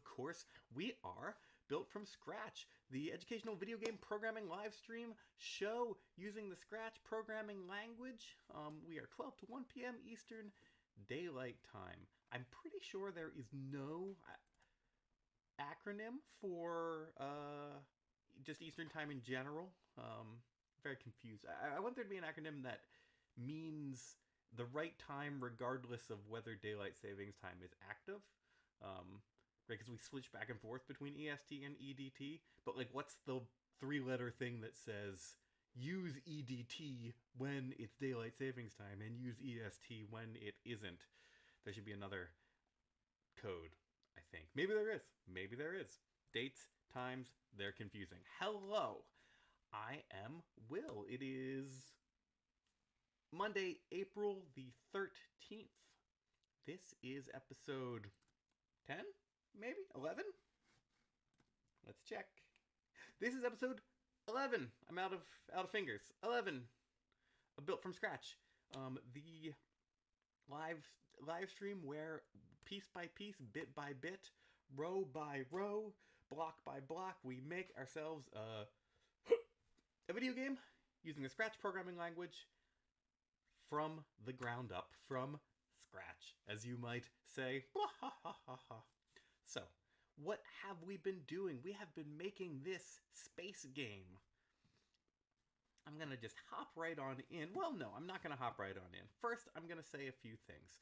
of course, we are Built from Scratch, the educational video game programming live stream show using the Scratch programming language. We are 12 to 1 p.m. Eastern Daylight Time. I'm pretty sure there is no acronym for just Eastern Time in general. Very confused. I want there to be an acronym that means the right time regardless of whether daylight savings time is active. Right, because we switch back and forth between EST and EDT, but like what's the three-letter thing that says use EDT when it's daylight savings time and use EST when it isn't? There should be another code, I think. Maybe there is. Maybe there is. Dates, times, they're confusing. Hello, I am Will. It is Monday, April the 13th. This is episode 10? Maybe? 11? Let's check. This is episode 11. I'm out of fingers. 11. Built from Scratch. The live stream where piece by piece, bit by bit, row by row, block by block, we make ourselves a video game using the Scratch programming language from the ground up, from scratch, as you might say. So, what have we been doing? We have been making this space game. I'm going to just hop right on in. Well, no, I'm not going to hop right on in. First, I'm going to say a few things.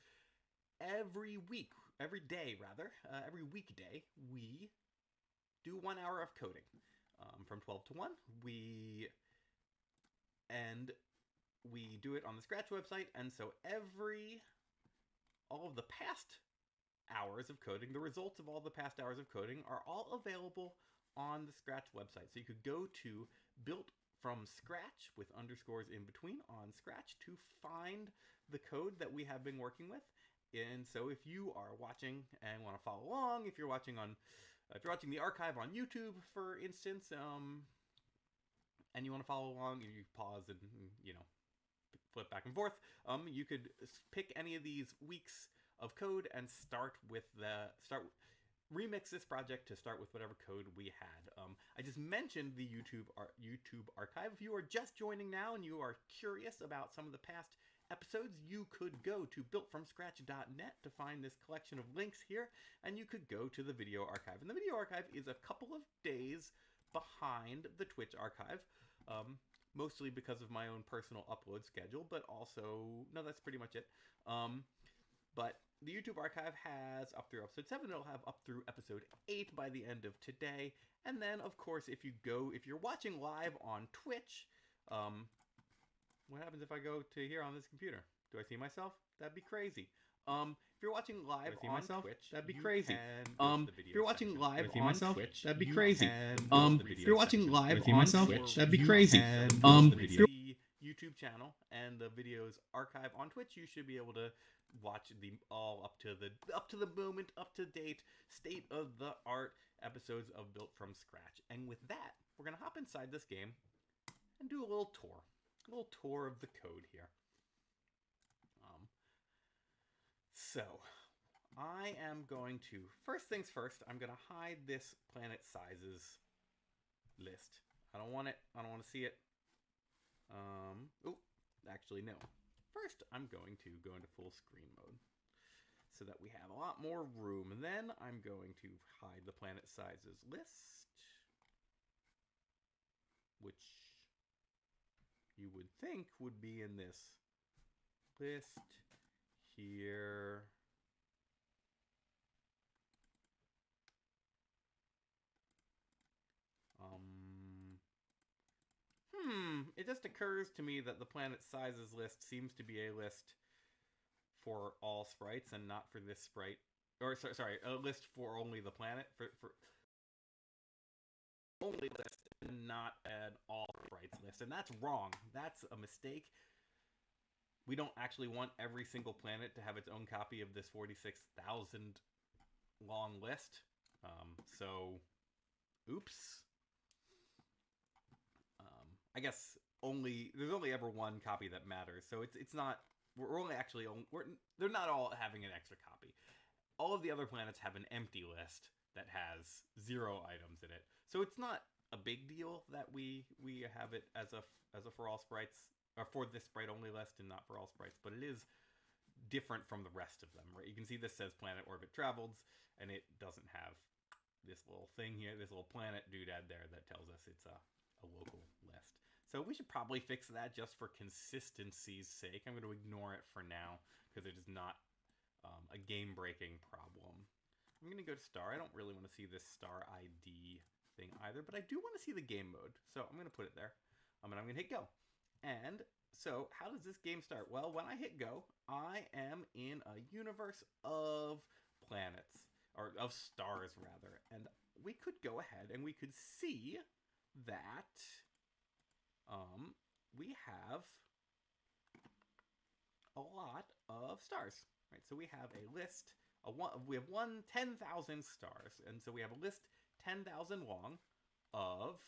Every weekday, every weekday, we do 1 hour of coding. From 12 to 1, we do it on the Scratch website, and so all of the past hours of coding, the results of all the past hours of coding are all available on the Scratch website. So you could go to Built from Scratch with underscores in between on Scratch to find the code that we have been working with. And so if you are watching and want to follow along, if you're watching the archive on YouTube, for instance, and you want to follow along, you pause and, flip back and forth, you could pick any of these weeks of code and remix this project to start with whatever code we had. I just mentioned the YouTube archive. If you are just joining now and you are curious about some of the past episodes, you could go to builtfromscratch.net to find this collection of links here, and you could go to the video archive. And the video archive is a couple of days behind the Twitch archive, mostly because of my own personal upload schedule, but also, no, that's pretty much it. But the YouTube archive has up through episode 7. It'll have up through episode 8 by the end of today. And then, of course, if you're watching live on Twitch, what happens if I go to here on this computer? Do I see myself? That'd be crazy. If you're watching live on Twitch, that'd be crazy. If you're watching live on Twitch, that'd be crazy. If you're watching live on Twitch, that'd be crazy. The YouTube channel and the videos archive on Twitch, you should be able to watch the all up to the moment, up to date, state of the art episodes of Built from Scratch. And with that, we're gonna hop inside this game and do a little tour of the code here. So I am going to, first things first, I'm gonna hide this planet sizes list. I don't want to see it. Actually no. First, I'm going to go into full screen mode so that we have a lot more room. And then I'm going to hide the planet sizes list, which you would think would be in this list here. It just occurs to me that the planet sizes list seems to be a list for all sprites and not for this sprite. Or, sorry, a list for only the planet. For only list and not an all sprites list. And that's wrong. That's a mistake. We don't actually want every single planet to have its own copy of this 46,000 long list. So, oops. I guess there's only ever one copy that matters. So it's not, they're not all having an extra copy. All of the other planets have an empty list. that has 0 items in it. So it's not a big deal that we have it as a for all sprites, or for this sprite only list and not for all sprites, but it is different from the rest of them, right? You can see this says planet orbit traveled, and it doesn't have this little thing here, this little planet doodad there that tells us it's a local list. So we should probably fix that just for consistency's sake. I'm going to ignore it for now because it is not a game-breaking problem. I'm going to go to star. I don't really want to see this star ID thing either, but I do want to see the game mode. So I'm going to put it there. And I'm going to hit go. And so how does this game start? Well, when I hit go, I am in a universe of planets, or of stars rather. And we could go ahead and we could see that we have a lot of stars, right? So we have a list, we have 10,000 stars, and so we have a list 10,000 long of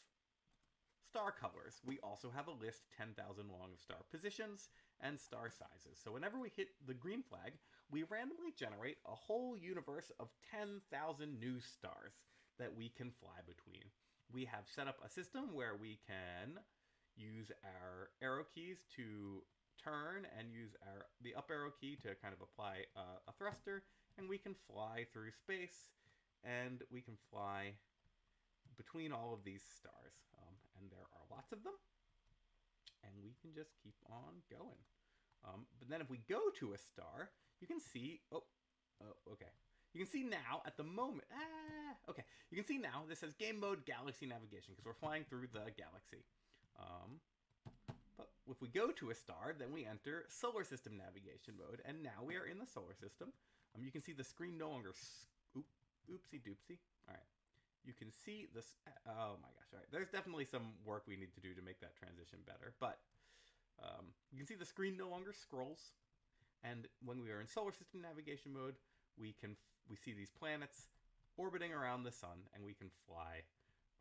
star colors. We also have a list 10,000 long of star positions and star sizes. So whenever we hit the green flag, we randomly generate a whole universe of 10,000 new stars that we can fly between. We have set up a system where we can use our arrow keys to turn and use the up arrow key to kind of apply a thruster, and we can fly through space, and we can fly between all of these stars. And there are lots of them, and we can just keep on going. But then if we go to a star, you can see, okay. You can see now at the moment, okay. You can see now this says game mode galaxy navigation because we're flying through the galaxy. But if we go to a star, then we enter solar system navigation mode, and now we are in the solar system. You can see the screen no longer, oopsie doopsie. All right. You can see this, oh my gosh, all right. There's definitely some work we need to do to make that transition better, but you can see the screen no longer scrolls, and when we are in solar system navigation mode, we see these planets orbiting around the sun, and we can fly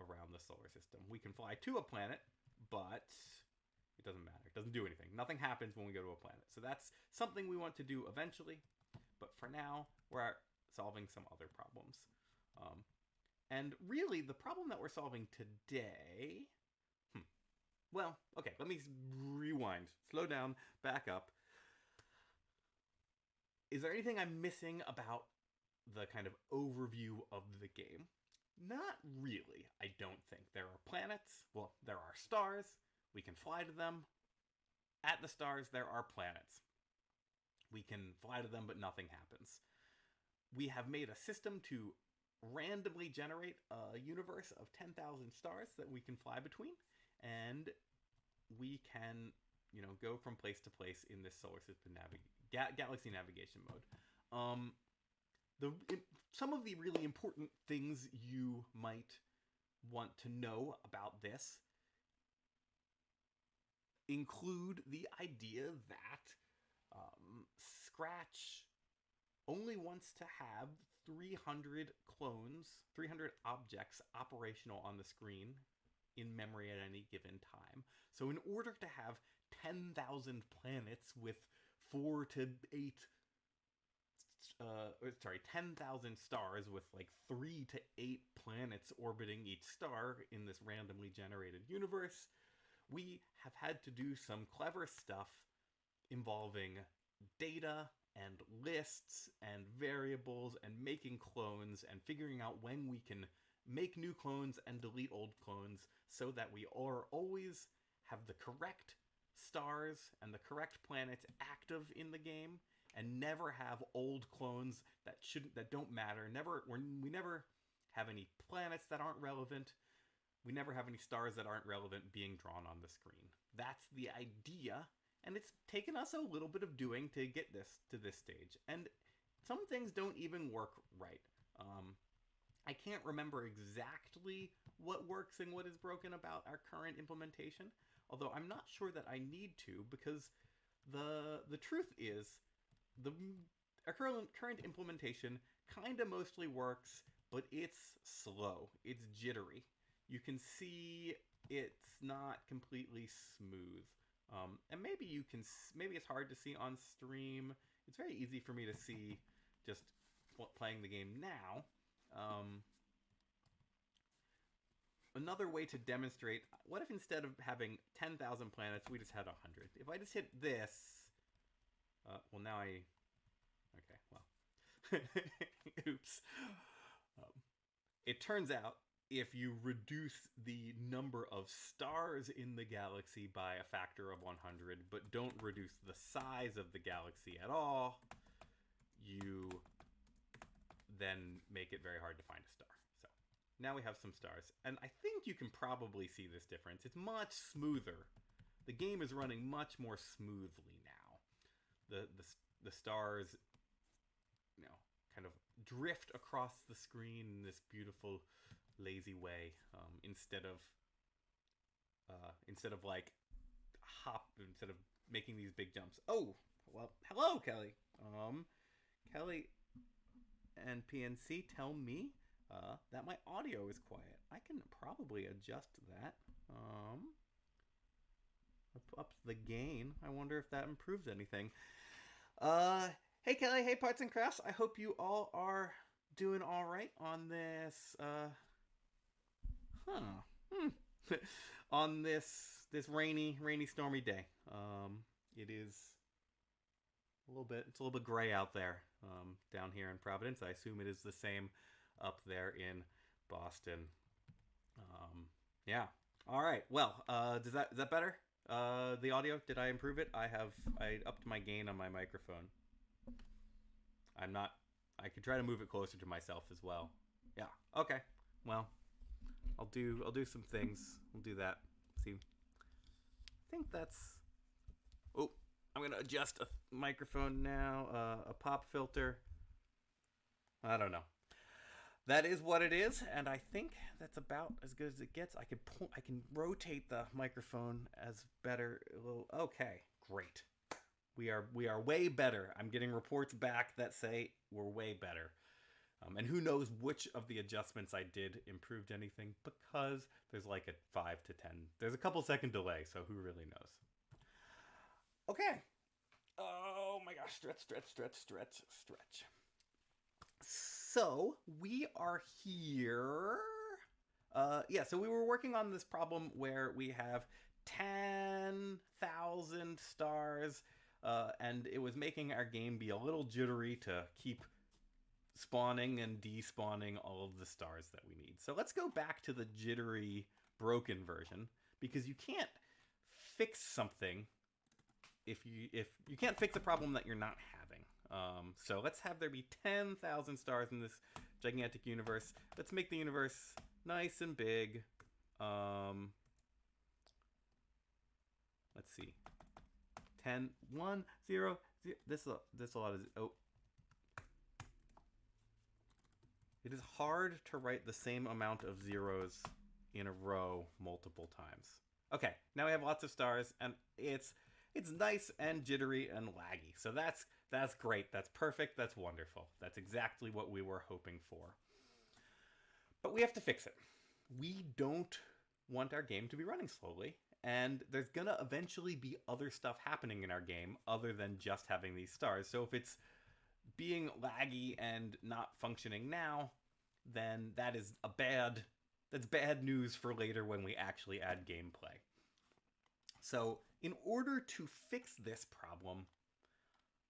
around the solar system. We can fly to a planet, but it doesn't matter. It doesn't do anything. Nothing happens when we go to a planet. So that's something we want to do eventually, but for now, we're solving some other problems. And really, the problem that we're solving today... Well, okay, let me rewind. Slow down, back up. Is there anything I'm missing about the kind of overview of the game? Not really, I don't think. There are planets. Well, there are stars. We can fly to them. At the stars, there are planets. We can fly to them, but nothing happens. We have made a system to randomly generate a universe of 10,000 stars that we can fly between, and we can, go from place to place in this solar system galaxy navigation mode. Some of the really important things you might want to know about this include the idea that Scratch only wants to have 300 clones, 300 objects operational on the screen in memory at any given time. So in order to have 10,000 planets with 10,000 stars with like 3 to 8 planets orbiting each star in this randomly generated universe, we have had to do some clever stuff involving data and lists and variables and making clones and figuring out when we can make new clones and delete old clones so that we always have the correct stars and the correct planets active in the game, and never have old clones that don't matter. We never have any planets that aren't relevant. We never have any stars that aren't relevant being drawn on the screen. That's the idea, and it's taken us a little bit of doing to get this to this stage. And some things don't even work right. I can't remember exactly what works and what is broken about our current implementation, although I'm not sure that I need to, because the truth is our current implementation kind of mostly works, but it's slow. It's jittery. You can see it's not completely smooth. And maybe it's hard to see on stream. It's very easy for me to see just playing the game now. another way to demonstrate, what if instead of having 10,000 planets, we just had 100? If I just hit this, well, now I, okay, well, oops. It turns out if you reduce the number of stars in the galaxy by a factor of 100, but don't reduce the size of the galaxy at all, you then make it very hard to find a star. So now we have some stars, and I think you can probably see this difference. It's much smoother. The game is running much more smoothly now. The stars, you know, kind of drift across the screen in this beautiful, lazy way, instead of making these big jumps. Oh, well, hello, Kelly. Kelly and PNC tell me that my audio is quiet. I can probably adjust that. Up the gain. I wonder if that improves anything. Hey Kelly, hey Parts and Crafts. I hope you all are doing all right on this. On this rainy, stormy day. It is a little bit gray out there down here in Providence. I assume it is the same up there in Boston. Yeah. All right. Well, is that better? The audio, did I improve it? I upped my gain on my microphone. I could try to move it closer to myself as well. Yeah. Okay. Well, I'll do some things. We'll do that. See. I think that's. Oh, I'm gonna adjust a microphone now. A pop filter. I don't know. That is what it is, and I think that's about as good as it gets. I can rotate the microphone as better. Okay, great. We are way better. I'm getting reports back that say we're way better. And who knows which of the adjustments I did improved anything, because there's like a 5 to 10. There's a couple second delay, so who really knows? Okay. Oh my gosh, stretch. So we are here. Yeah, so we were working on this problem where we have 10,000 stars, and it was making our game be a little jittery to keep spawning and despawning all of the stars that we need. So let's go back to the jittery, broken version, because you can't fix something if you can't fix a problem that you're not having. So let's have there be 10,000 stars in this gigantic universe. Let's make the universe nice and big. Let's see. 10, 1, 0, 0. This a lot of. Oh. It is hard to write the same amount of zeros in a row multiple times. Okay, now we have lots of stars, and it's nice and jittery and laggy. So that's great. That's perfect. That's wonderful. That's exactly what we were hoping for. But we have to fix it. We don't want our game to be running slowly, and there's gonna eventually be other stuff happening in our game other than just having these stars. So if it's being laggy and not functioning now, then that's bad news for later when we actually add gameplay. So in order to fix this problem,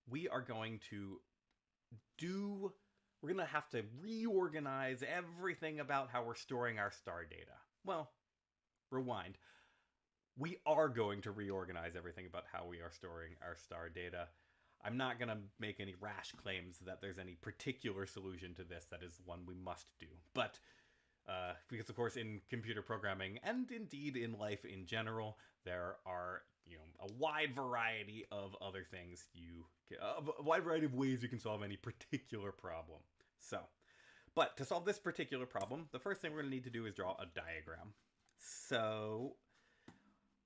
we're going to have to reorganize everything about how we're storing our star data. Well, rewind. We are going to reorganize everything about how we are storing our star data. I'm not going to make any rash claims that there's any particular solution to this that is one we must do. But because, of course, in computer programming and indeed in life in general, there are a wide variety of other things a wide variety of ways you can solve any particular problem. But to solve this particular problem, the first thing we're going to need to do is draw a diagram. So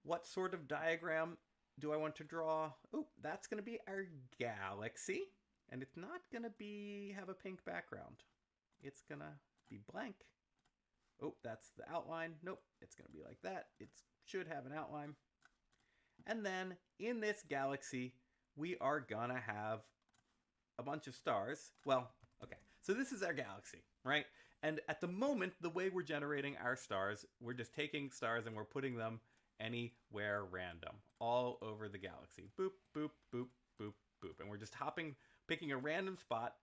what sort of diagram do I want to draw? Oh, that's going to be our galaxy, and it's not going to have a pink background. It's going to be blank. Oh, that's the outline. Nope, it's going to be like that. It should have an outline. And then in this galaxy, we are going to have a bunch of stars. Well, okay, so this is our galaxy, right? And at the moment, the way we're generating our stars, we're just taking stars and we're putting them anywhere random, all over the galaxy. Boop, boop, boop, boop, boop. And we're just picking a random spot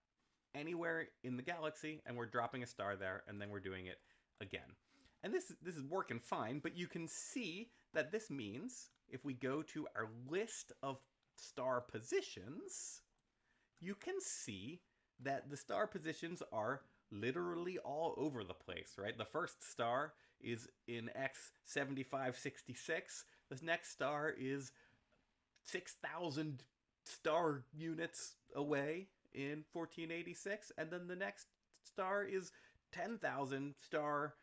anywhere in the galaxy, and we're dropping a star there, and then we're doing it again. And this is working fine, but you can see that this means if we go to our list of star positions, you can see that the star positions are literally all over the place, right? The first star is in X7566. This next star is 6,000 star units away in 1486, and then the next star is 10,000 star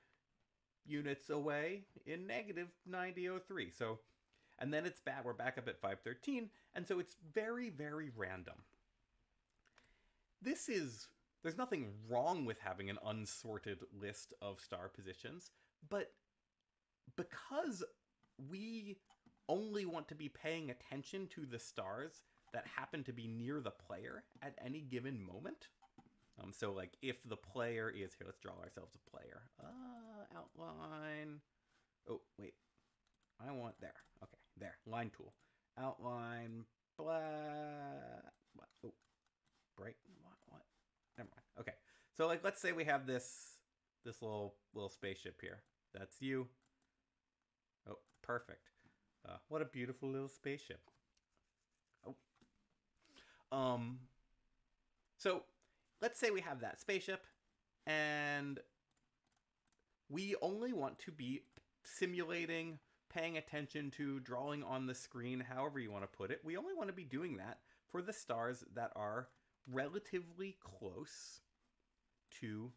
units away in negative 9003. So, and then it's back. We're back up at 513, and so it's very, very random. There's nothing wrong with having an unsorted list of star positions, but because we only want to be paying attention to the stars that happen to be near the player at any given moment. So like if the player is here, let's draw ourselves a player. Outline. Oh, wait. I want there. Okay, there. Line tool. Outline. Blah. Oh, bright. What? Never mind. Okay. So like, let's say we have this little spaceship here. That's you. Oh, perfect. What a beautiful little spaceship. Oh. So let's say we have that spaceship, and we only want to be simulating, paying attention to, drawing on the screen, however you want to put it. We only want to be doing that for the stars that are relatively close to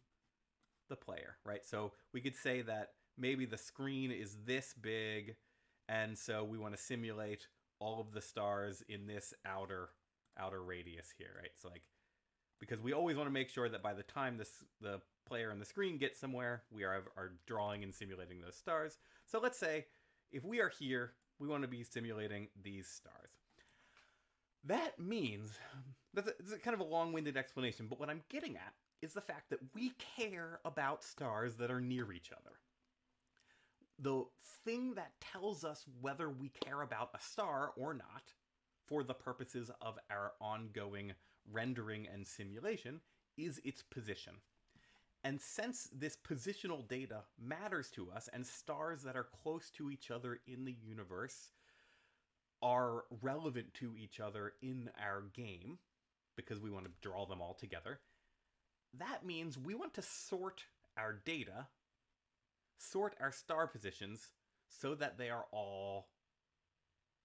the player, right? So we could say that maybe the screen is this big, and so we want to simulate all of the stars in this outer radius here, right? So like, because we always want to make sure that by the time the player and the screen get somewhere, we are drawing and simulating those stars. So let's say if we are here, we want to be simulating these stars. That means, that's a kind of a long-winded explanation, but what I'm getting at is the fact that we care about stars that are near each other. The thing that tells us whether we care about a star or not, for the purposes of our ongoing rendering and simulation, is its position. And since this positional data matters to us, and stars that are close to each other in the universe are relevant to each other in our game, because we want to draw them all together, that means we want to sort our data, sort our star positions, so that they are all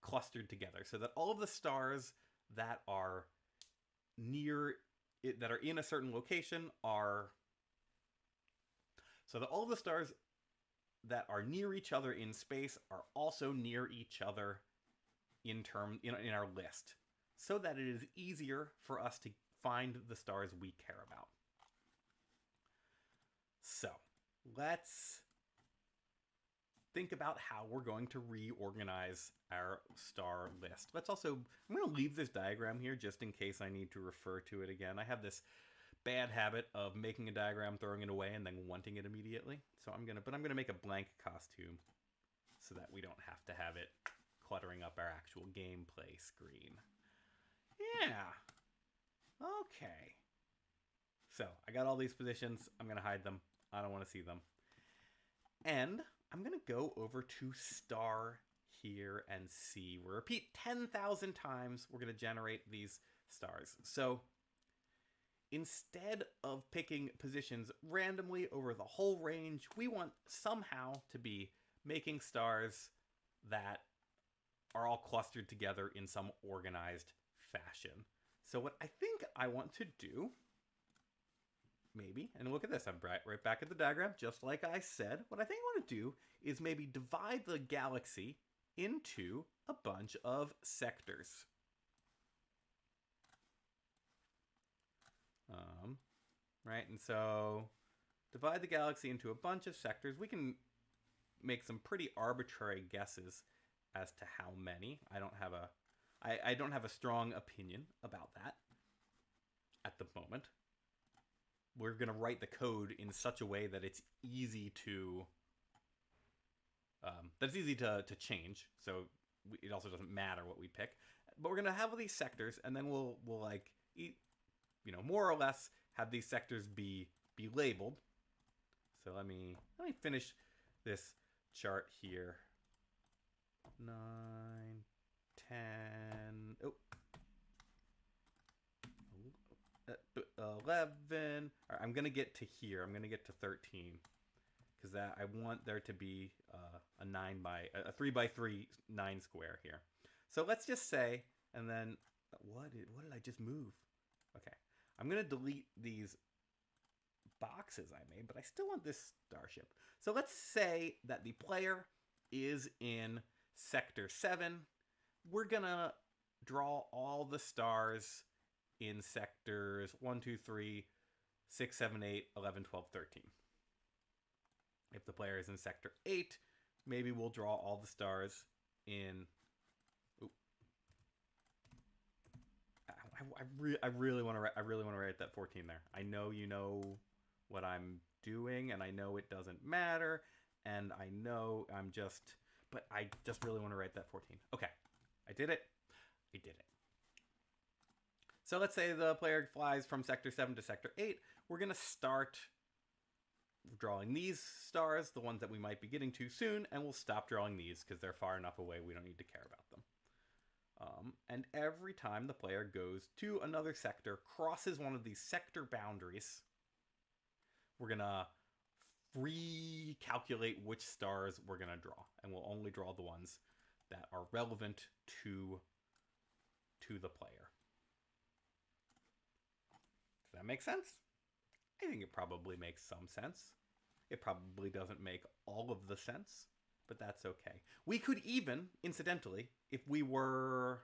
clustered together, so that all of the stars that are near it, that are in a certain location, are so that all of the stars that are near each other in space are also near each other in our list, so that it is easier for us to find the stars we care about. So let's think about how we're going to reorganize our star list. I'm going to leave this diagram here just in case I need to refer to it again. I have this bad habit of making a diagram, throwing it away, and then wanting it immediately. So I'm going to make a blank costume so that we don't have to have it cluttering up our actual gameplay screen. Yeah. Okay. So I got all these positions. I'm going to hide them. I don't want to see them. And I'm going to go over to star here and see. We'll repeat 10,000 times. We're going to generate these stars. So instead of picking positions randomly over the whole range, we want somehow to be making stars that are all clustered together in some organized fashion. So what I think I want to do, maybe, and look at this, I'm right back at the diagram, just like I said. What I think I want to do is maybe divide the galaxy into a bunch of sectors. Right, and so divide the galaxy into a bunch of sectors. We can make some pretty arbitrary guesses as to how many. I don't have a strong opinion about that at the moment. we're going to write the code in such a way that it's easy to change. So it also doesn't matter what we pick. But we're going to have these sectors, and then we'll like, more or less have these sectors be labeled. So let me finish this chart here. 9, 10, 11. All right, I'm gonna get to here. I'm gonna get to 13 because I want there to be a 3 by 3 9 square here. So let's just say, and then what did I just move? Okay, I'm gonna delete these boxes I made, but I still want this starship. So let's say that the player is in sector 7. We're gonna draw all the stars in sectors 1, 2, 3, 6, 7, 8, 11, 12, 13. If the player is in sector 8, maybe we'll draw all the stars in... I really want to write that 14 there. I know you know what I'm doing, and I know it doesn't matter, and I know but I just really want to write that 14. Okay, I did it. So let's say the player flies from sector 7 to sector 8. We're going to start drawing these stars, the ones that we might be getting to soon, and we'll stop drawing these because they're far enough away we don't need to care about them. And every time the player goes to another sector, crosses one of these sector boundaries, we're going to recalculate which stars we're going to draw. And we'll only draw the ones that are relevant to the player. Does that make sense? I think it probably makes some sense. It probably doesn't make all of the sense, but that's okay. We could even, incidentally, if we were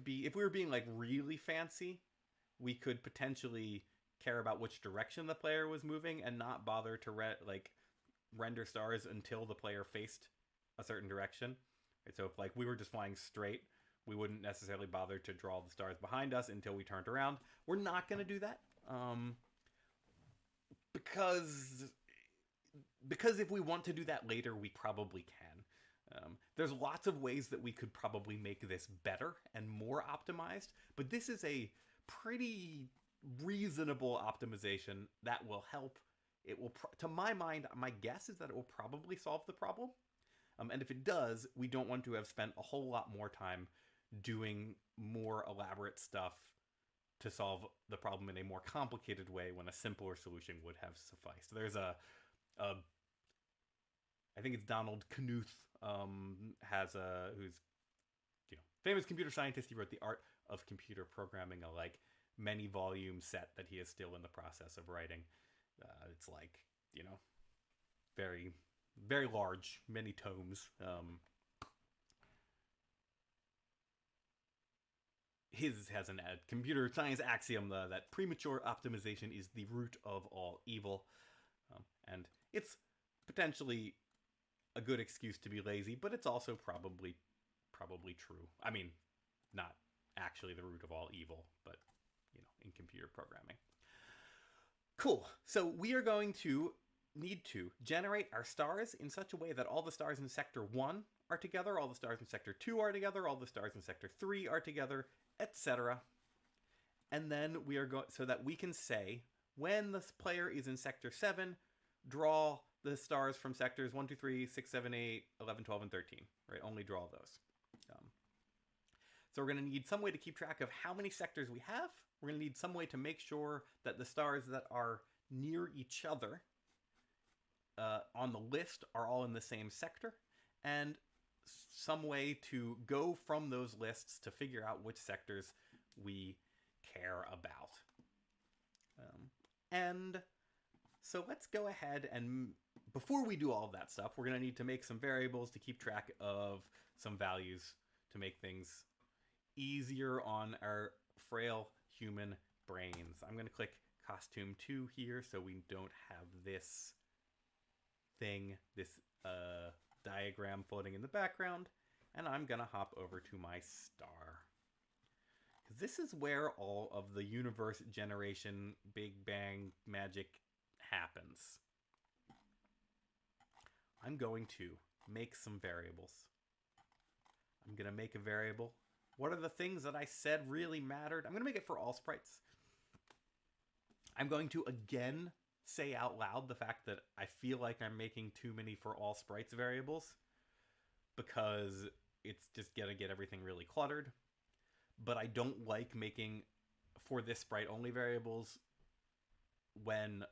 being like really fancy, we could potentially care about which direction the player was moving and not bother to render stars until the player faced a certain direction. Right? So if we were just flying straight, we wouldn't necessarily bother to draw the stars behind us until we turned around. We're not going to do that because if we want to do that later, we probably can. There's lots of ways that we could probably make this better and more optimized, but this is a pretty reasonable optimization that will help. It will, to my mind, my guess is that it will probably solve the problem. And if it does, we don't want to have spent a whole lot more time doing more elaborate stuff to solve the problem in a more complicated way when a simpler solution would have sufficed. There's I think it's Donald Knuth, who's famous computer scientist. He wrote The Art of Computer Programming, a many volume set that he is still in the process of writing. It's very, very large, many tomes. His has a computer science axiom that premature optimization is the root of all evil. And it's potentially a good excuse to be lazy, but it's also probably true. I mean, not actually the root of all evil, but in computer programming. Cool. So we are going to need to generate our stars in such a way that all the stars in sector 1 are together, all the stars in sector 2 are together, all the stars in sector 3 are together, etc. And then we are going so that we can say when the player is in sector 7, draw the stars from sectors 1, 2, 3, 6, 7, 8, 11, 12, and 13. Right? Only draw those. So we're going to need some way to keep track of how many sectors we have. We're going to need some way to make sure that the stars that are near each other on the list are all in the same sector, and some way to go from those lists to figure out which sectors we care about. And so let's go ahead and, before we do all of that stuff, we're going to need to make some variables to keep track of some values to make things easier on our frail human brains. I'm going to click costume 2 here so we don't have this diagram floating in the background, and I'm going to hop over to my star. This is where all of the universe generation Big Bang magic happens. I'm going to make some variables. I'm going to make a variable. What are the things that I said really mattered? I'm going to make it for all sprites. I'm going to again say out loud the fact that I feel like I'm making too many for all sprites variables because it's just going to get everything really cluttered. But I don't like making for this sprite only variables when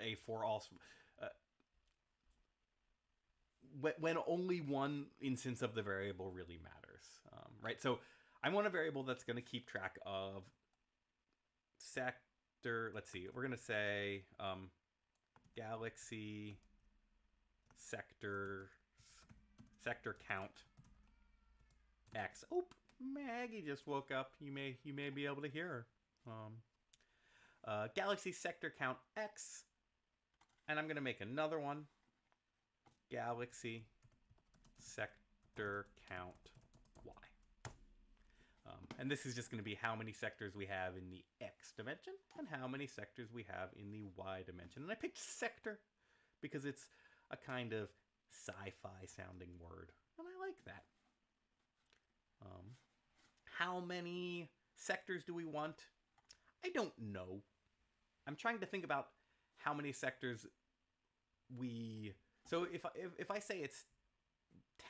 a for all when only one instance of the variable really matters, right? So I want a variable that's going to keep track of sector. Let's see. We're going to say galaxy sector count X. Oh, Maggie just woke up. You may be able to hear her. Galaxy sector count X, and I'm going to make another one. Galaxy sector count Y. And this is just going to be how many sectors we have in the X dimension and how many sectors we have in the Y dimension. And I picked sector because it's a kind of sci-fi sounding word, and I like that. How many sectors do we want? I don't know. I'm trying to think about how many sectors we... So if I say it's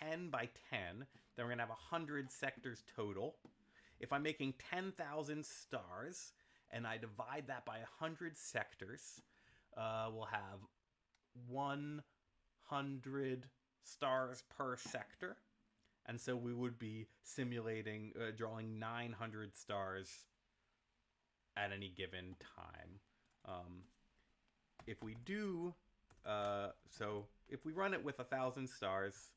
10 by 10, then we're going to have 100 sectors total. If I'm making 10,000 stars and I divide that by 100 sectors, we'll have 100 stars per sector. And so we would be simulating, drawing 900 stars at any given time. If we do... so if we run it with 1,000 stars,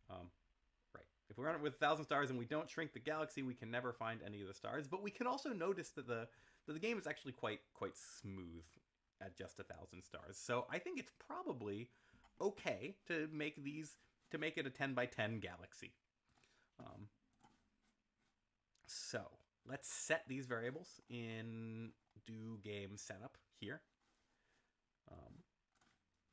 right. If we run it with 1,000 stars and we don't shrink the galaxy, we can never find any of the stars. But we can also notice that the game is actually quite smooth at just 1,000 stars. So I think it's probably okay to make it a 10 by 10 galaxy. So let's set these variables in do game setup here.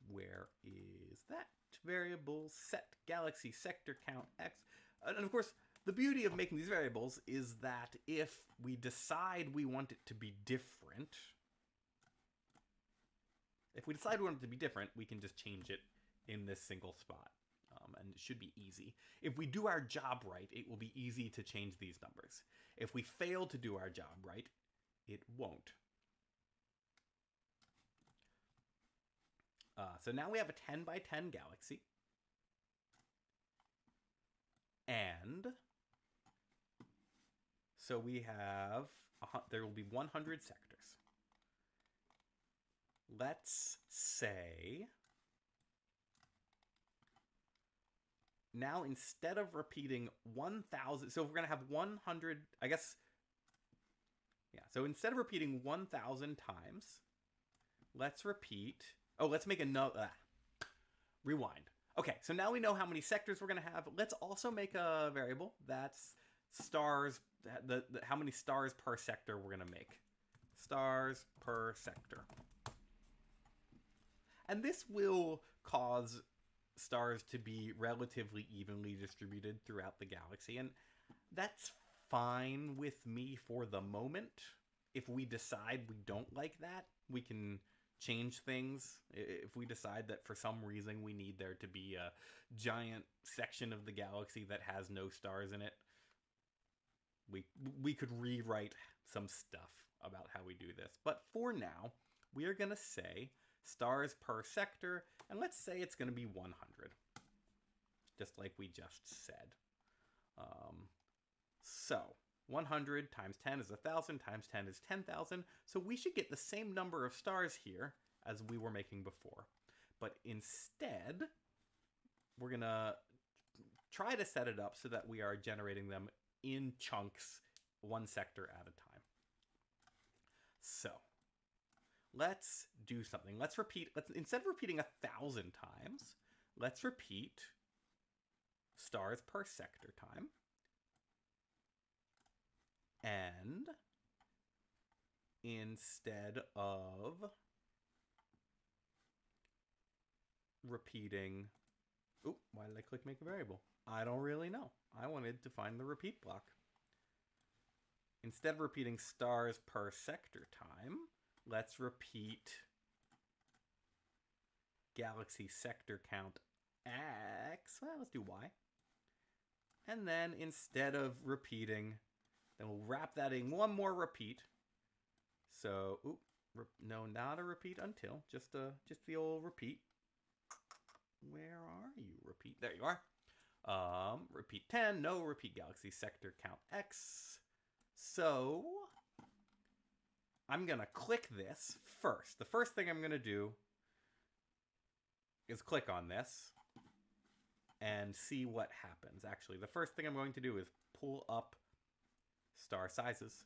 Where is that variable? Set galaxy sector count X. And of course, the beauty of making these variables is that if we decide we want it to be different, we can just change it in this single spot. And it should be easy. If we do our job right, it will be easy to change these numbers. If we fail to do our job right, it won't. So now we have a 10 by 10 galaxy. And so we have, there will be 100 sectors. Let's say, now instead of repeating 1,000, so if we're going to have 100, I guess, yeah, so instead of repeating 1,000 times, let's repeat... Oh, let's make another... rewind. Okay, so now we know how many sectors we're going to have. Let's also make a variable that's stars, how many stars per sector we're going to make. Stars per sector. And this will cause stars to be relatively evenly distributed throughout the galaxy. And that's fine with me for the moment. If we decide we don't like that, we can... change things. If we decide that for some reason we need there to be a giant section of the galaxy that has no stars in it, we could rewrite some stuff about how we do this. But for now, we are going to say stars per sector, and let's say it's going to be 100, just like we just said. So 100 times 10 is 1,000, times 10 is 10,000. So we should get the same number of stars here as we were making before. But instead, we're going to try to set it up so that we are generating them in chunks, one sector at a time. So let's do something. Instead of repeating 1,000 times, let's repeat stars per sector time. And instead of repeating... Oop, why did I click make a variable? I don't really know. I wanted to find the repeat block. Instead of repeating stars per sector time, let's repeat galaxy sector count X. Well, let's do Y. And then instead of repeating, then we'll wrap that in one more repeat. So, oop, no, not a repeat until, just the old repeat. Where are you? Repeat. There you are. Repeat 10. No, repeat galaxy sector count X. So I'm going to click this first. The first thing I'm going to do is click on this and see what happens. Actually, the first thing I'm going to do is pull up star sizes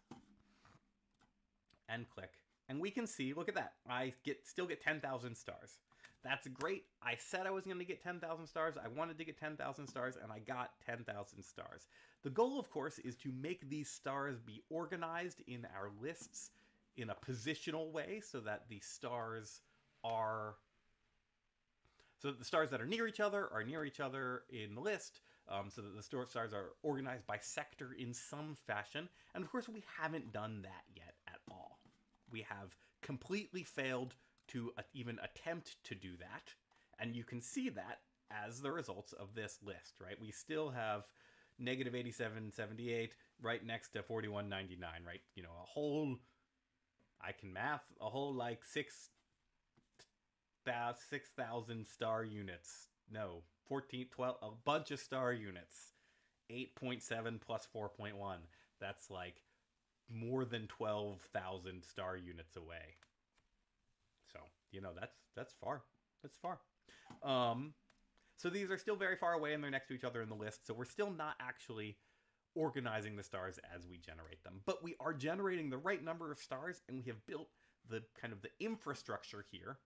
and click. And we can see, look at that. I still get 10,000 stars. That's great. I said I was going to get 10,000 stars. I wanted to get 10,000 stars, and I got 10,000 stars. The goal, of course, is to make these stars be organized in our lists in a positional way so that the stars are... So that the stars that are near each other in the list, so that the stars are organized by sector in some fashion. And of course, we haven't done that yet at all. We have completely failed to even attempt to do that. And you can see that as the results of this list, right? We still have negative 8778 right next to 4199, right? You know, a whole, I can math, a whole like 6,000 star units. No, 14, 12, a bunch of star units. 8.7 plus 4.1. That's like more than 12,000 star units away. So, you know, that's far. That's far. So these are still very far away and they're next to each other in the list. So we're still not actually organizing the stars as we generate them. But we are generating the right number of stars, and we have built the kind of the infrastructure here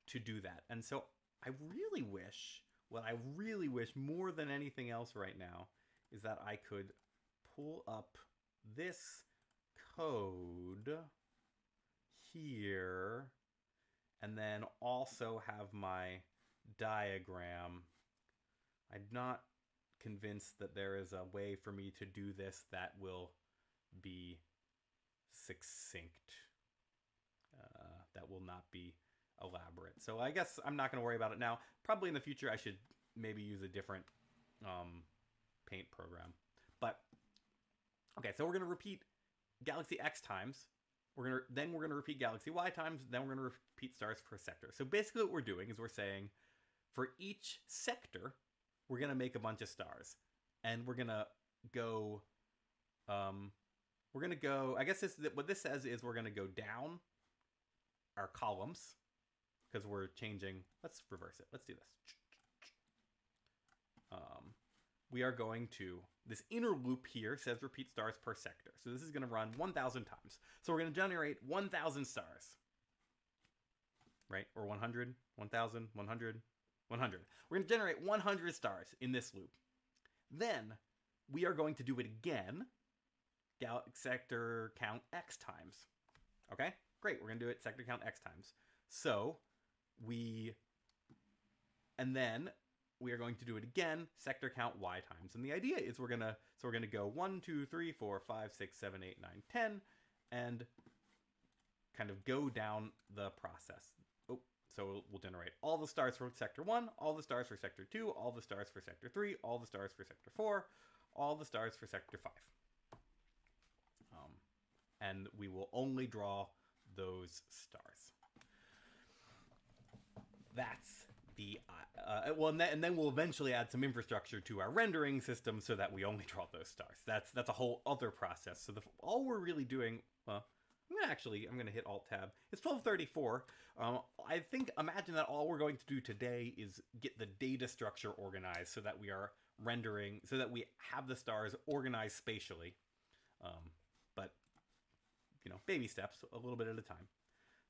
to do that. And so I really wish, what I really wish more than anything else right now is that I could pull up this code here and then also have my diagram. I'm not convinced that there is a way for me to do this that will be succinct. That will not be elaborate. So I guess I'm not going to worry about it now. Probably in the future I should maybe use a different paint program. But okay, so we're going to repeat galaxy X times. Then we're going to repeat galaxy Y times. Then we're going to repeat stars per sector. So basically what we're doing is we're saying for each sector, we're going to make a bunch of stars. And we're going to go, I guess what this says is we're going to go down our columns because we're changing. Let's reverse it. Let's do this. We are going to, this inner loop here says repeat stars per sector. So this is going to run 1,000 times. So we're going to generate 1,000 stars. Right? Or 100, 1,000, 100, 100. We're going to generate 100 stars in this loop. Then we are going to do it again, sector count X times. Okay? Great. We're going to do it sector count X times. So and then we are going to do it again, sector count Y times. And the idea is we're going to go 1, 2, 3, 4, 5, 6, 7, 8, 9, 10, and kind of go down the process. Oh, so we'll generate all the stars for sector 1, all the stars for sector 2, all the stars for sector 3, all the stars for sector 4, all the stars for sector 5. And we will only draw those stars. That's the and then we'll eventually add some infrastructure to our rendering system so that we only draw those stars. That's a whole other process. So all we're really doing, I'm gonna hit Alt Tab. It's 12:34. Imagine that all we're going to do today is get the data structure organized so that we are rendering, so that we have the stars organized spatially. But you know, baby steps, a little bit at a time.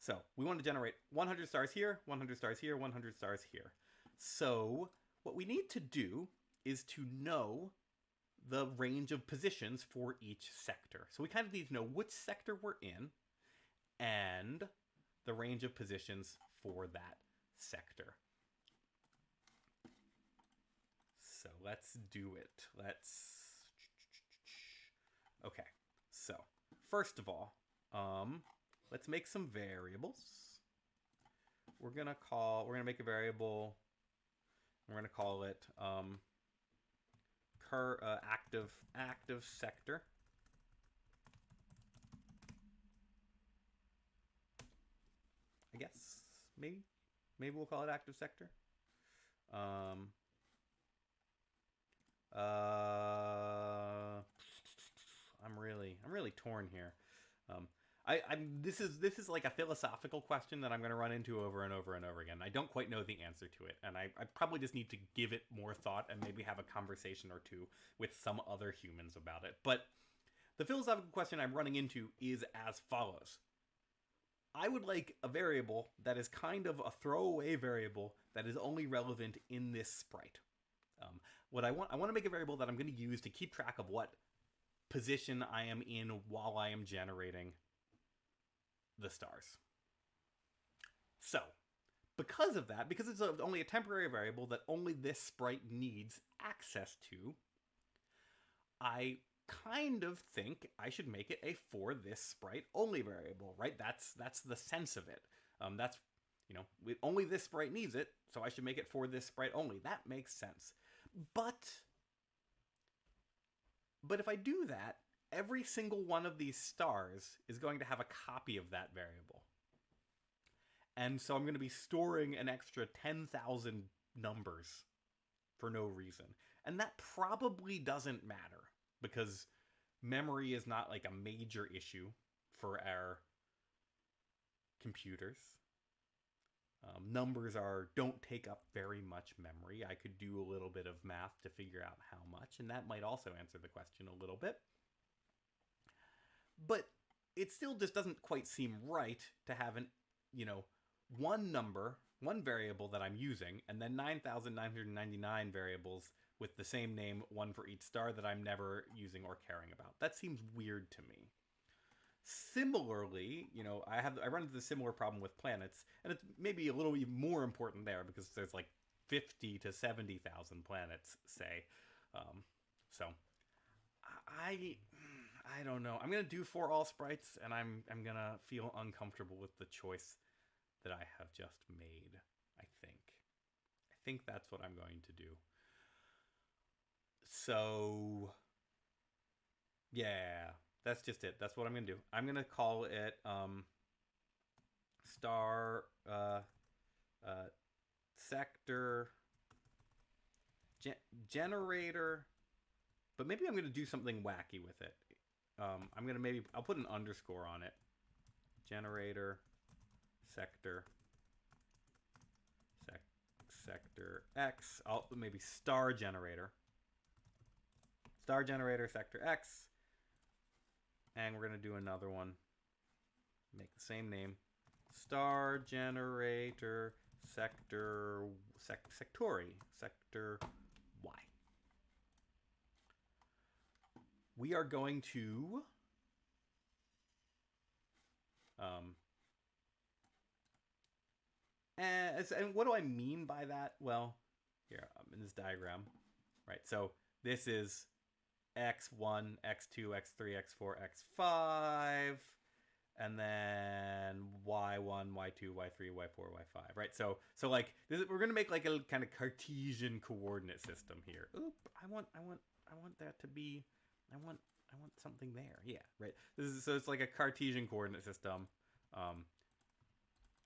So we want to generate 100 stars here, 100 stars here, 100 stars here. So what we need to do is to know the range of positions for each sector. So we kind of need to know which sector we're in and the range of positions for that sector. So let's do it. Okay, so first of all, let's make some variables. We're gonna make a variable. We're gonna call it active sector. I guess maybe we'll call it active sector. I'm really torn here. This is like a philosophical question that I'm going to run into over and over and over again. I don't quite know the answer to it, and I probably just need to give it more thought and maybe have a conversation or two with some other humans about it. But the philosophical question I'm running into is as follows. I would like a variable that is kind of a throwaway variable that is only relevant in this sprite. I want to make a variable that I'm going to use to keep track of what position I am in while I am generating the stars. So, because of that, because it's only a temporary variable that only this sprite needs access to, I kind of think I should make it a for this sprite only variable, right? That's the sense of it. That's, only this sprite needs it, so I should make it for this sprite only. That makes sense. But if I do that, every single one of these stars is going to have a copy of that variable. And so I'm going to be storing an extra 10,000 numbers for no reason. And that probably doesn't matter because memory is not like a major issue for our computers. Numbers don't take up very much memory. I could do a little bit of math to figure out how much, and that might also answer the question a little bit. But it still just doesn't quite seem right to have one number, one variable that I'm using, and then 9,999 variables with the same name, one for each star that I'm never using or caring about. That seems weird to me. Similarly, I run into a similar problem with planets, and it's maybe a little even more important there because there's like 50 to 70,000 planets, say. So I don't know. I'm gonna do for all sprites, and I'm gonna feel uncomfortable with the choice that I have just made. I think that's what I'm going to do. So yeah. That's just it. That's what I'm going to do. I'm going to call it star sector generator, but maybe I'm going to do something wacky with it. I'll put an underscore on it. Generator sector sector X. I'll maybe star generator sector X. And we're going to do another one. Make the same name. Star generator sector sector Y. We are going to and what do I mean by that? Well, here in this diagram, right? So this is X1, X2, X3, X4, X5, and then Y1, Y2, Y3, Y4, Y5, right? So like we're gonna make like a kind of Cartesian coordinate system here. Oop, I want that to be, I want something there. Yeah, right. So it's like a Cartesian coordinate system,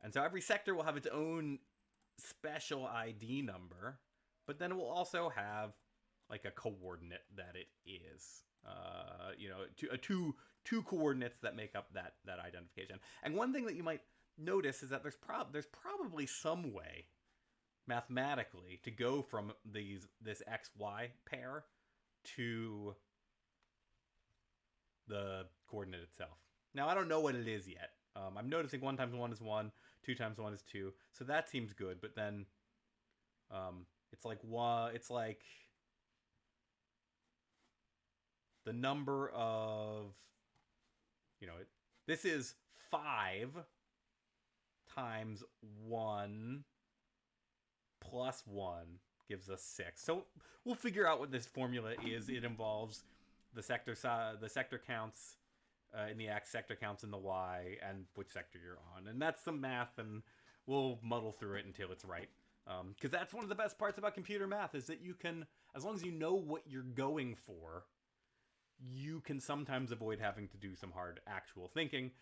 and so every sector will have its own special ID number, but then it will also have like a coordinate that it is, two coordinates that make up that identification. And one thing that you might notice is that there's probably some way mathematically to go from this XY pair to the coordinate itself. Now I don't know what it is yet. I'm noticing 1 times 1 is 1, 2 times 1 is 2, so that seems good. But then, it's like the number of, this is 5 times 1 plus 1 gives us 6. So we'll figure out what this formula is. It involves the sector counts in the X, sector counts in the Y, and which sector you're on. And that's some math, and we'll muddle through it until it's right. Because that's one of the best parts about computer math, is that you can, as long as you know what you're going for, you can sometimes avoid having to do some hard actual thinking.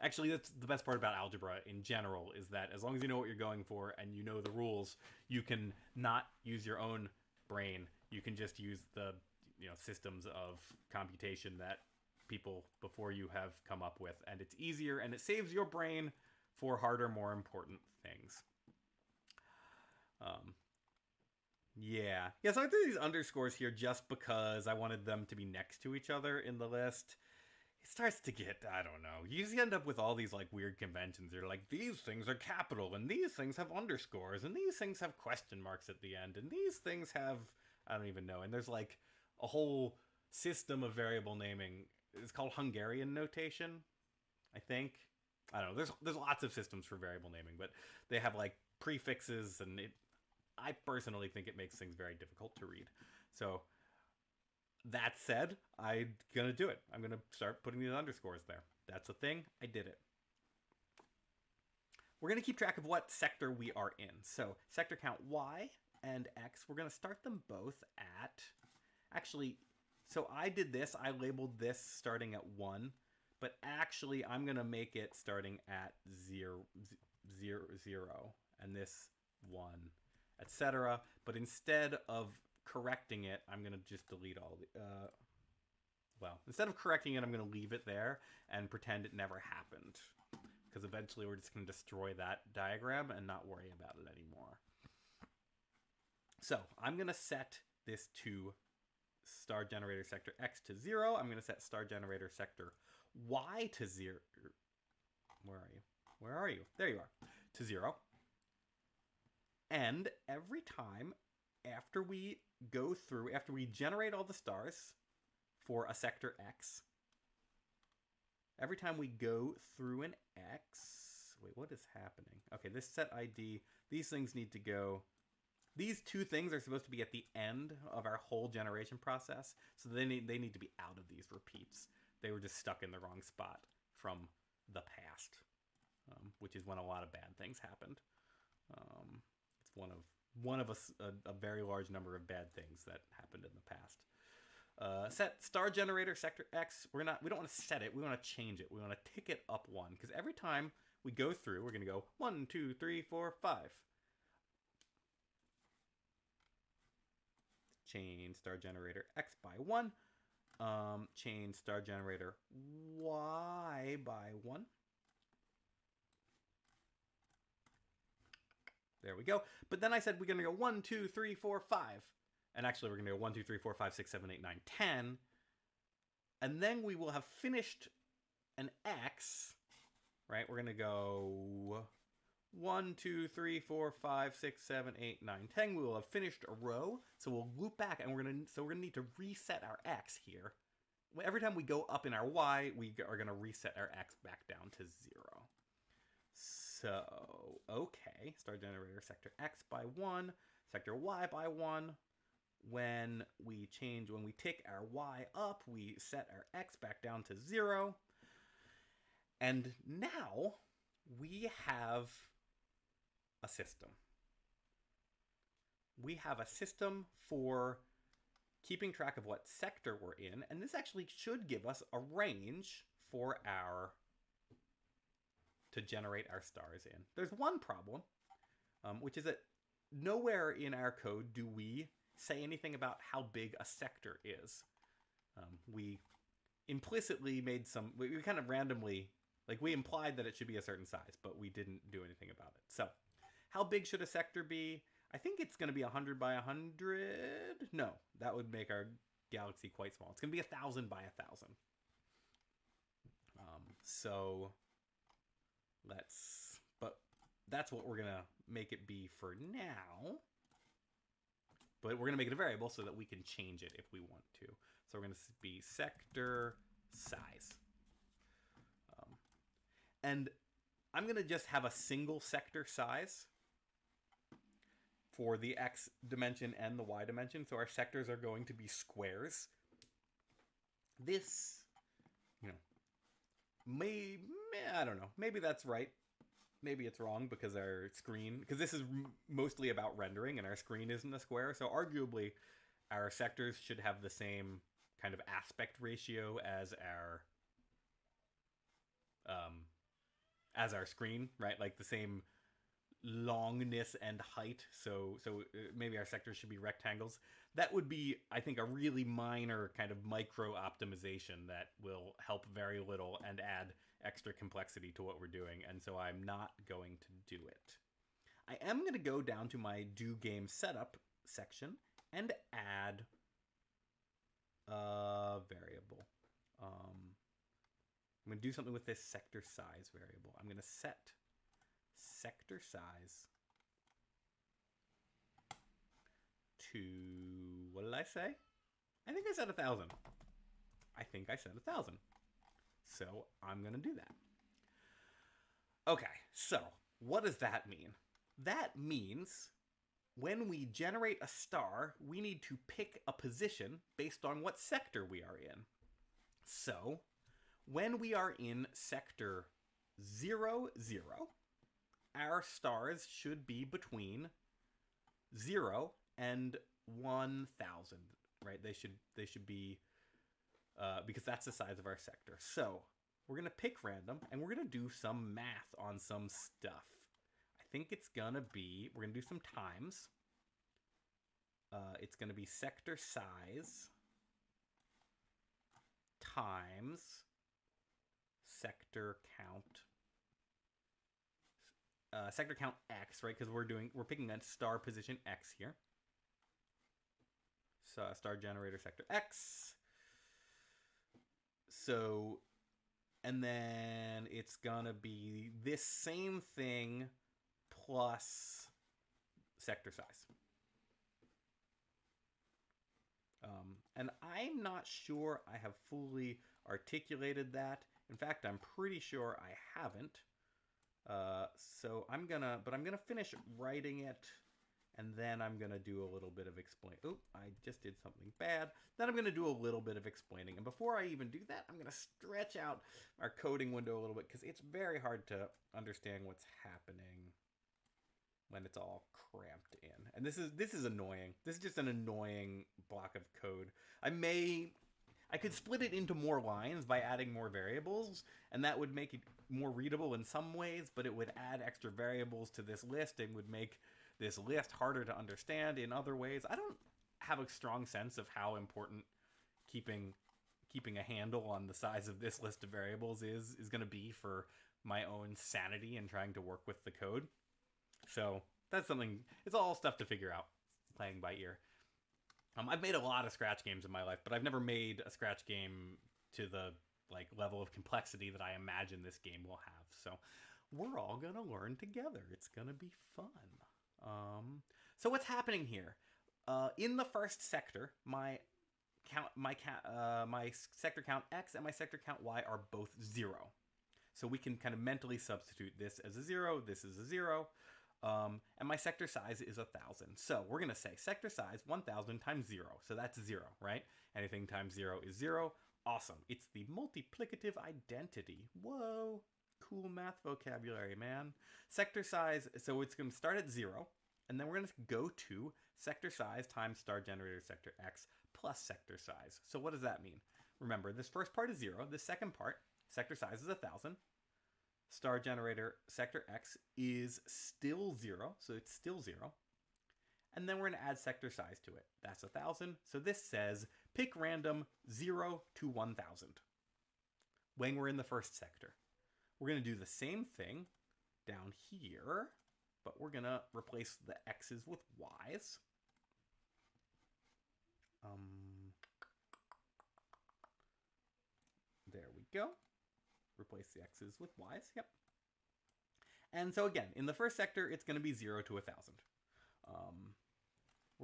Actually, that's the best part about algebra in general, is that as long as you know what you're going for and you know the rules, you can not use your own brain. You can just use the systems of computation that people before you have come up with, and it's easier and it saves your brain for harder, more important things. So I threw these underscores here just because I wanted them to be next to each other in the list. It starts to get, I don't know, you just end up with all these like weird conventions. They're like, these things are capital, and these things have underscores, and these things have question marks at the end, and these things have, I don't even know. And there's like a whole system of variable naming. It's called Hungarian notation, I think. I don't know. There's lots of systems for variable naming, but they have like prefixes, and I personally think it makes things very difficult to read. So that said, I'm going to do it. I'm going to start putting these underscores there. That's a thing. I did it. We're going to keep track of what sector we are in. So sector count Y and X, we're going to start them both at... Actually, so I did this. I labeled this starting at 1. But actually, I'm going to make it starting at 0, and this 1, etc. But instead of correcting it, I'm going to just delete all the... instead of correcting it, I'm going to leave it there and pretend it never happened. Because eventually we're just going to destroy that diagram and not worry about it anymore. So I'm going to set this to star generator sector X to 0. I'm going to set star generator sector Y to 0. Where are you? Where are you? There you are. To 0. And every time after we generate all the stars for a sector X, every time we go through an X, wait, what is happening? Okay, this set ID, these things need to go, these two things are supposed to be at the end of our whole generation process, so they need to be out of these repeats. They were just stuck in the wrong spot from the past, which is when a lot of bad things happened. It's one of a very large number of bad things that happened in the past. Set star generator sector X. We don't want to set it. We want to change it. We want to tick it up 1, because every time we go through, we're going to go 1, 2, 3, 4, 5. Change star generator X by 1. Change star generator Y by 1. There we go. But then I said we're going to go 1, 2, 3, 4, 5. And actually we're going to go 1, 2, 3, 4, 5, 6, 7, 8, 9, 10. And then we will have finished an X, right? We're going to go 1, 2, 3, 4, 5, 6, 7, 8, 9, 10. We will have finished a row. So we'll loop back, and we're going to need to reset our X here. Every time we go up in our Y, we are going to reset our X back down to 0. So, okay, star generator sector X by 1, sector Y by 1. When we tick our Y up, we set our X back down to 0. And now we have a system. We have a system for keeping track of what sector we're in, and this actually should give us a range for to generate our stars in. There's one problem, which is that nowhere in our code do we say anything about how big a sector is. We implicitly made we kind of randomly, like we implied that it should be a certain size, but we didn't do anything about it. So how big should a sector be? I think it's going to be 100 by 100. No, that would make our galaxy quite small. It's going to be 1,000 by 1,000. So but that's what we're going to make it be for now. but we're going to make it a variable so that we can change it if we want to. So we're going to be sector size. And I'm going to just have a single sector size for the x dimension and the y dimension. So our sectors are going to be squares. This, I don't know. Maybe that's right. Maybe it's wrong because our screen, because this is mostly about rendering and our screen isn't a square. So arguably our sectors should have the same kind of aspect ratio as our screen, right? Like the same longness and height. So maybe our sectors should be rectangles. That would be, I think, a really minor kind of micro optimization that will help very little and add extra complexity to what we're doing. And so I'm not going to do it. I am going to go down to my do game setup section and add a variable. I'm going to do something with this sector size variable. I'm going to set sector size to, what did I say? I think I said 1,000. I think I said 1,000. So I'm going to do that. Okay, so what does that mean? That means when we generate a star, we need to pick a position based on what sector we are in. So when we are in sector 0, 0, our stars should be between 0 and 1,000, right? They should be, because that's the size of our sector. So we're going to pick random, and we're going to do some math on some stuff. I think it's going to be, we're going to do some times. It's going to be sector size times sector count. Sector count x, right? Because we're picking a star position x here. So star generator sector x. So, and then it's gonna be this same thing plus sector size. And I'm not sure I have fully articulated that. In fact, I'm pretty sure I haven't. So I'm gonna finish writing it, and then I'm gonna do a little bit of explain. Oh, I just did something bad. Then I'm gonna do a little bit of explaining. And before I even do that, I'm gonna stretch out our coding window a little bit because it's very hard to understand what's happening when it's all cramped in. And this is annoying. This is just an annoying block of code. I could split it into more lines by adding more variables, and that would make it more readable in some ways, but it would add extra variables to this list and would make this list harder to understand in other ways. I don't have a strong sense of how important keeping a handle on the size of this list of variables is going to be for my own sanity in trying to work with the code. So that's something, it's all stuff to figure out playing by ear. I've made a lot of Scratch games in my life, but I've never made a Scratch game to the level of complexity that I imagine this game will have. So we're all gonna learn together. It's gonna be fun. So what's happening here? In the first sector, my sector count x and my sector count y are both 0. So we can kind of mentally substitute this as a 0. This is a 0. And my sector size is 1,000. So we're going to say sector size 1,000 times 0. So that's 0, right? Anything times 0 is 0. Awesome. It's the multiplicative identity. Whoa. Cool math vocabulary, man. Sector size, so it's going to start at 0. And then we're going to go to sector size times star generator sector x plus sector size. So what does that mean? Remember, this first part is 0. The second part, sector size is 1,000. Star generator sector x is still 0, so it's still 0. And then we're going to add sector size to it. That's 1,000. So this says pick random 0 to 1,000 when we're in the first sector. We're going to do the same thing down here, but we're going to replace the x's with y's. There we go. Replace the x's with y's. Yep. And so again, in the first sector, it's going to be 0 to 1,000.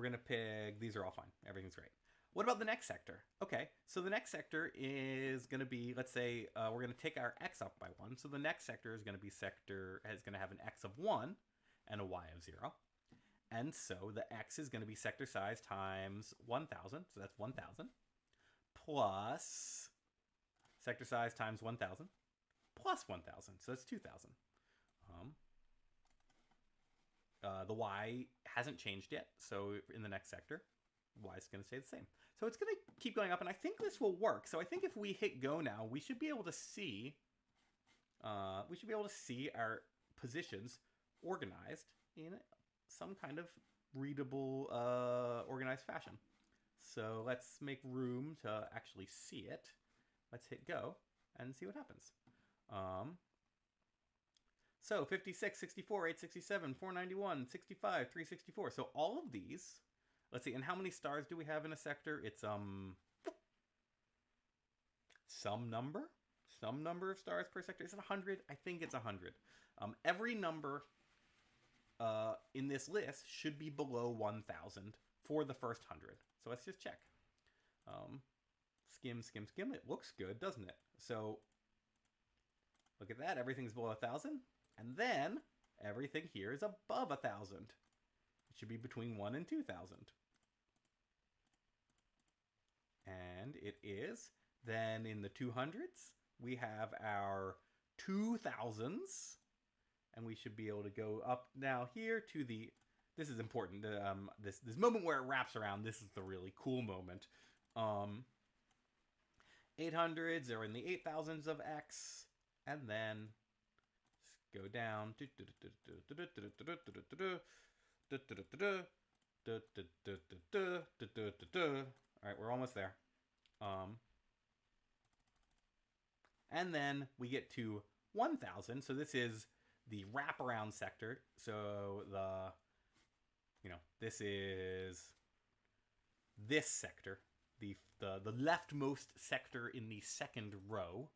We're going to pick, these are all fine. Everything's great. What about the next sector? Okay, so the next sector is going to be, let's say, we're going to take our x up by 1. So the next sector is going to be is going to have an x of 1 and a y of 0. And so the x is going to be sector size times 1,000. So that's 1,000. Plus sector size times 1,000. Plus 1,000. So that's 2,000. The y hasn't changed yet. So in the next sector, y is going to stay the same. So it's going to keep going up, and I think this will work. So I think if we hit go now, we should be able to see our positions organized in some kind of readable, organized fashion. So let's make room to actually see it. Let's hit go and see what happens. So 56, 64, 867, 491, 65, 364. So all of these, let's see, and how many stars do we have in a sector? It's some number of stars per sector. Is it 100? I think it's 100. Every number in this list should be below 1,000 for the first 100. So let's just check. Skim. It looks good, doesn't it? So look at that. Everything's below 1,000. And then everything here is above 1,000. It should be between 1 and 2,000. And it is. Then in the 200s, we have our 2,000s. And we should be able to go up now here to the, this is important, this moment where it wraps around, this is the really cool moment. 800s are in the 8,000s of x, and then go down. All right, we're almost there. And then we get to 1,000. So this is the wraparound sector. So this is this sector, the leftmost sector in the second row.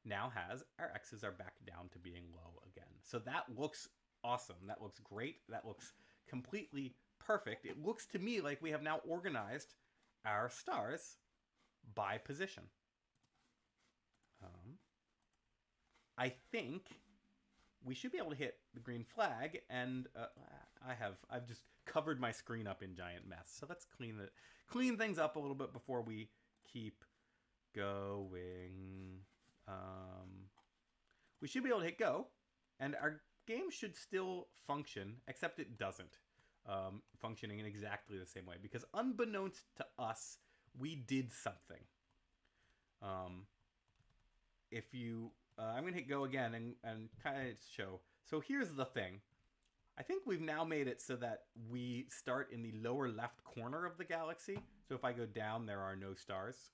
Now has our x's are back down to being low again. So that looks awesome. That looks great. That looks completely perfect. It looks to me like we have now organized our stars by position. I think we should be able to hit the green flag, and I've just covered my screen up in giant mess. So let's clean things up a little bit before we keep going. We should be able to hit go, and our game should still function, except it doesn't. Functioning in exactly the same way, because unbeknownst to us, we did something. I'm going to hit go again and kind of show. So here's the thing. I think we've now made it so that we start in the lower left corner of the galaxy. So if I go down, there are no stars.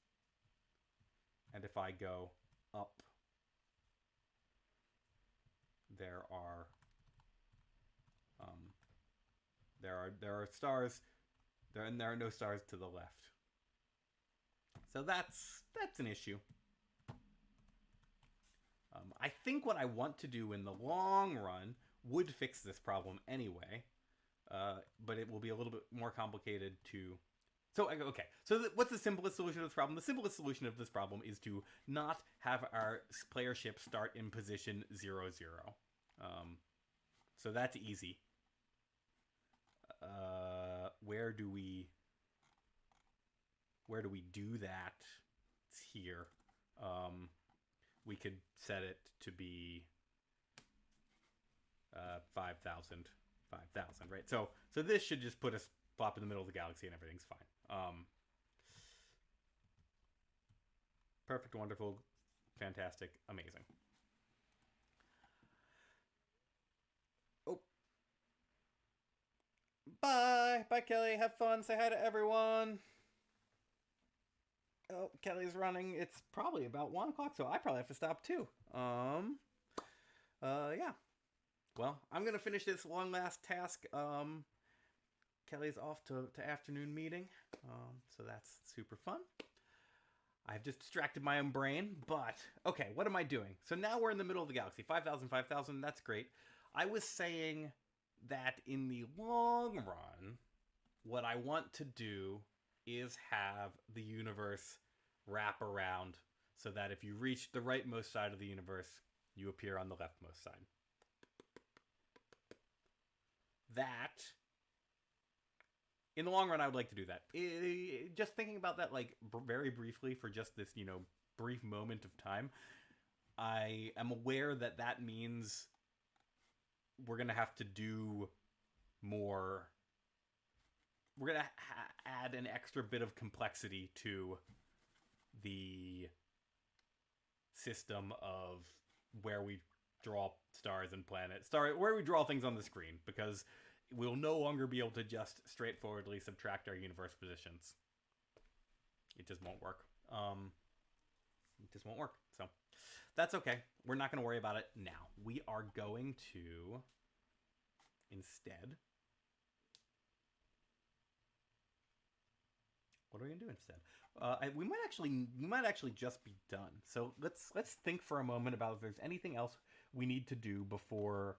And if I go up, there are stars. There are no stars to the left. So that's an issue. I think what I want to do in the long run would fix this problem anyway, but it will be a little bit more complicated to... So, okay, so what's the simplest solution of this problem? The simplest solution of this problem is to not have our player ship start in position 0, 0. So that's easy. Where do we do that? It's here. We could set it to be 5,000, right? So this should just put us plop in the middle of the galaxy and everything's fine. Perfect, wonderful, fantastic, amazing. Oh. Bye, Kelly. Have fun. Say hi to everyone. Oh, Kelly's running. It's probably about 1 o'clock, so I probably have to stop too. Yeah. Well, I'm gonna finish this one last task. Kelly's off to afternoon meeting, so that's super fun. I've just distracted my own brain, but okay, what am I doing? So now we're in the middle of the galaxy. 5,000, 5,000, that's great. I was saying that in the long run, what I want to do is have the universe wrap around so that if you reach the rightmost side of the universe, you appear on the leftmost side. That, in the long run, I would like to do that. Just thinking about that, like, very briefly for just this, brief moment of time, I am aware that that means we're going to have to do more. We're going to add an extra bit of complexity to the system of where we draw stars and planets. Where we draw things on the screen, because we'll no longer be able to just straightforwardly subtract our universe positions. It just won't work. It just won't work. So that's okay. We're not going to worry about it now. We are going to instead. What are we going to do instead? We might actually just be done. So let's think for a moment about if there's anything else we need to do before,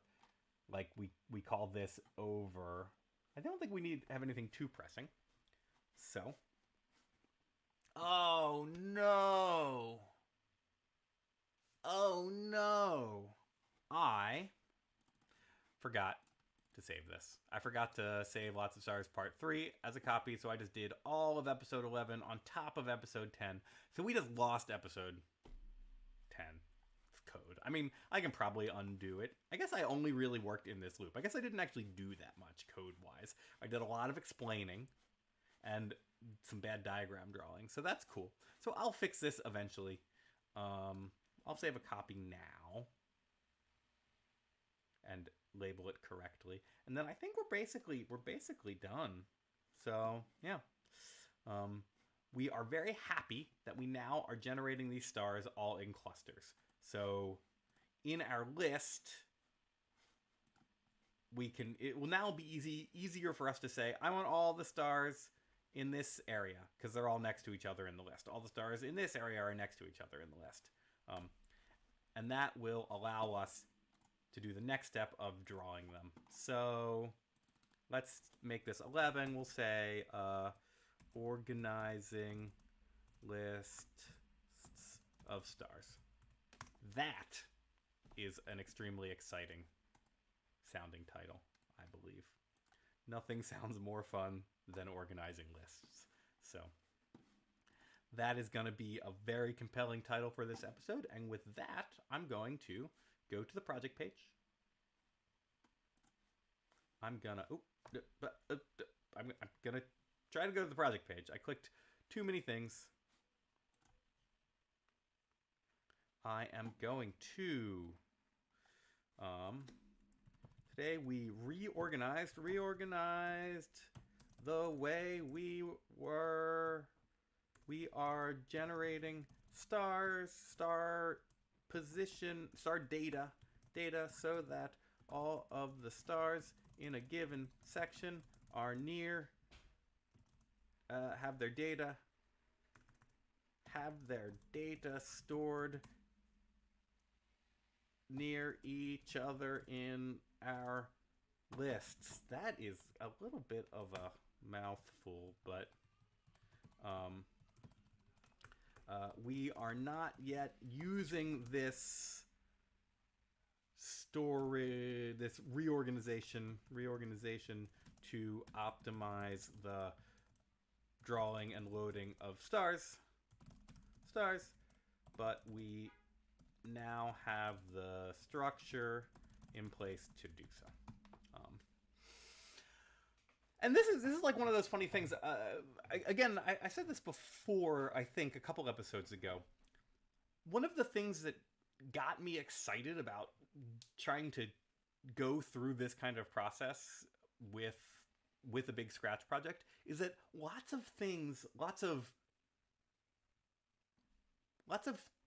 like, we call this over. I don't think we have anything too pressing. So, oh no, I forgot to save this. I forgot to save Lots of Stars Part 3 as a copy, so I just did all of Episode 11 on top of Episode 10. So we just lost Episode 10 code. I mean, I can probably undo it. I guess I only really worked in this loop. I guess I didn't actually do that much code-wise. I did a lot of explaining and some bad diagram drawing, so that's cool. So I'll fix this eventually. I'll save a copy now and label it correctly, and then I think we're basically done. So yeah, we are very happy that we now are generating these stars all in clusters. So in our list, it will now be easier for us to say, I want all the stars in this area, because they're all next to each other in the list. All the stars in this area are next to each other in the list. And that will allow us to do the next step of drawing them. So let's make this 11. We'll say organizing lists of stars. That is an extremely exciting sounding title, I believe. Nothing sounds more fun than organizing lists. So that is going to be a very compelling title for this episode. And with that, I'm going to go to the project page. I'm gonna try to go to the project page. I clicked too many things. I am going to today we reorganized the way we are generating star position, star data so that all of the stars in a given section are near, have their data stored near each other in our lists. That is a little bit of a mouthful, but we are not yet using this reorganization to optimize the drawing and loading of stars, but we now have the structure in place to do so. And this is like one of those funny things. I said this before, I think a couple episodes ago. One of the things that got me excited about trying to go through this kind of process with a big Scratch project is that lots of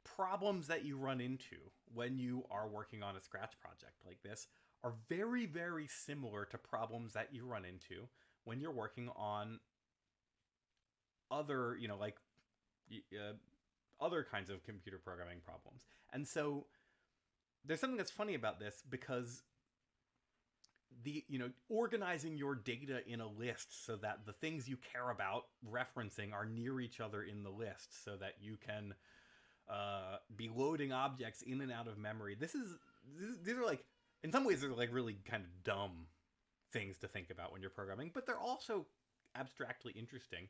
problems that you run into when you are working on a Scratch project like this are very, very similar to problems that you run into when you're working on other, other kinds of computer programming problems. And so there's something that's funny about this, because organizing your data in a list so that the things you care about referencing are near each other in the list, so that you can be loading objects in and out of memory. These are like, in some ways, they're like really kind of dumb things to think about when you're programming, but they're also abstractly interesting.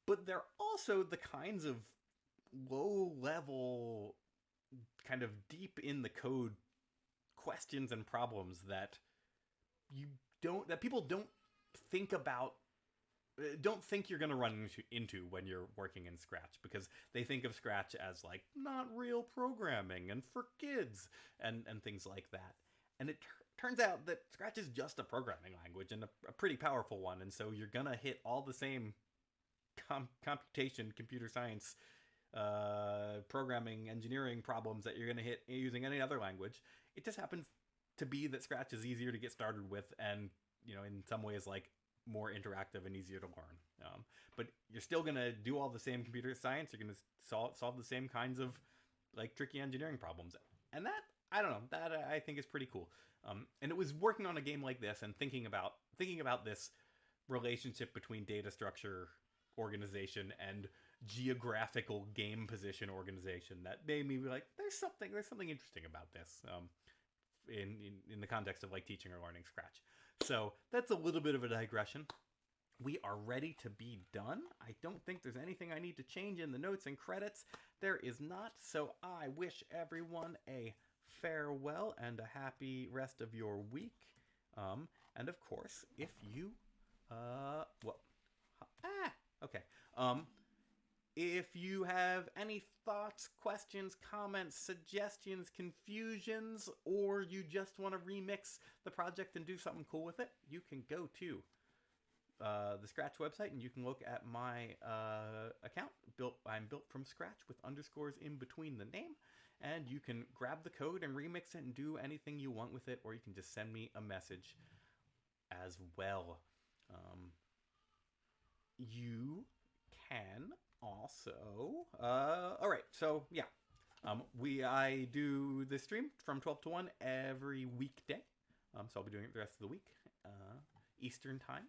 But they're also the kinds of low level, kind of deep in the code questions and problems that people don't think about, don't think you're going to run into when you're working in Scratch, because they think of Scratch as like not real programming and for kids and things like that. And it turns out that Scratch is just a programming language, and a pretty powerful one. And so you're going to hit all the same computation, computer science, programming, engineering problems that you're going to hit using any other language. It just happens to be that Scratch is easier to get started with, and in some ways like more interactive and easier to learn. But you're still going to do all the same computer science. You're going to solve the same kinds of like tricky engineering problems. And that, I don't know, that I think is pretty cool. And it was working on a game like this and thinking about this relationship between data structure organization and geographical game position organization that made me be like, there's something interesting about this in the context of like teaching or learning Scratch. So that's a little bit of a digression. We are ready to be done. I don't think there's anything I need to change in the notes and credits. There is not. So I wish everyone a farewell and a happy rest of your week. And of course, if you if you have any thoughts, questions, comments, suggestions, confusions, or you just want to remix the project and do something cool with it, you can go to the Scratch website and you can look at my account. I'm built from scratch with underscores in between the name, and you can grab the code and remix it and do anything you want with it, or you can just send me a message as well. You can also all right, so yeah, I do this stream from 12 to 1 every weekday, so I'll be doing it the rest of the week, Eastern time.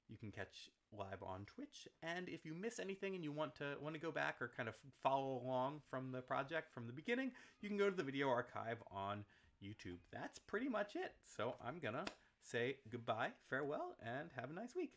You can catch live on Twitch, and if you miss anything and you want to go back or kind of follow along from the project from the beginning, you can go to the video archive on YouTube. That's pretty much it. So I'm gonna say goodbye, farewell, and have a nice week.